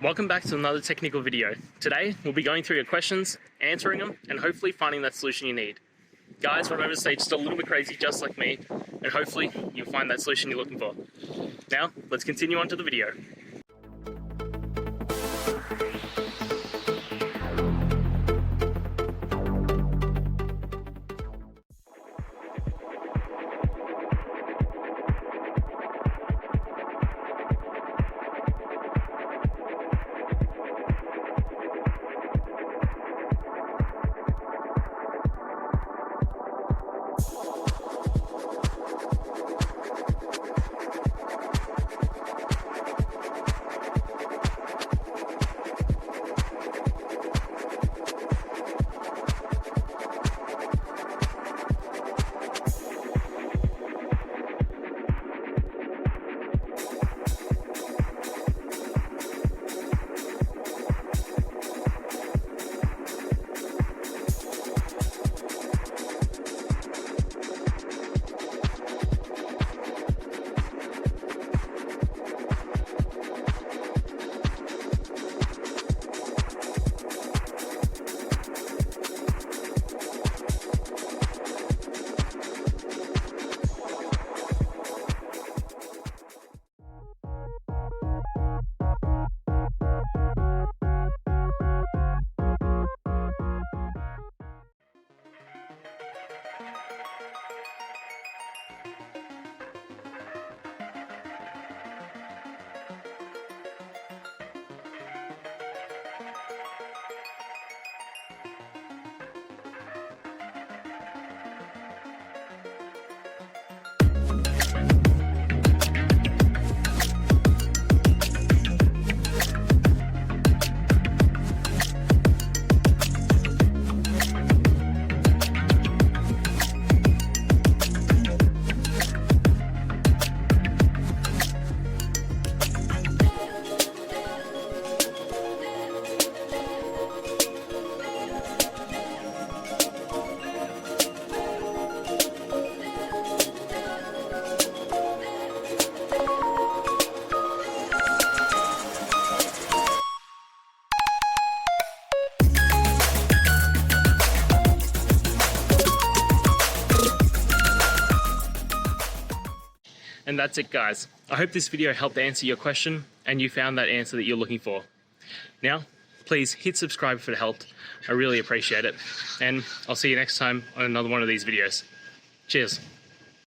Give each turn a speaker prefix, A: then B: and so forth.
A: Welcome back to another technical video. Today, we'll be going through your questions, answering them, and hopefully finding that solution you need. Guys, remember to stay just a little bit crazy, just like me, and hopefully you'll find that solution you're looking for. Now, let's continue on to the video. And that's it, guys. I hope this video helped answer your question and you found that answer that you're looking for. Now, please hit subscribe if it helped. I really appreciate it. And I'll see you next time on another one of these videos. Cheers.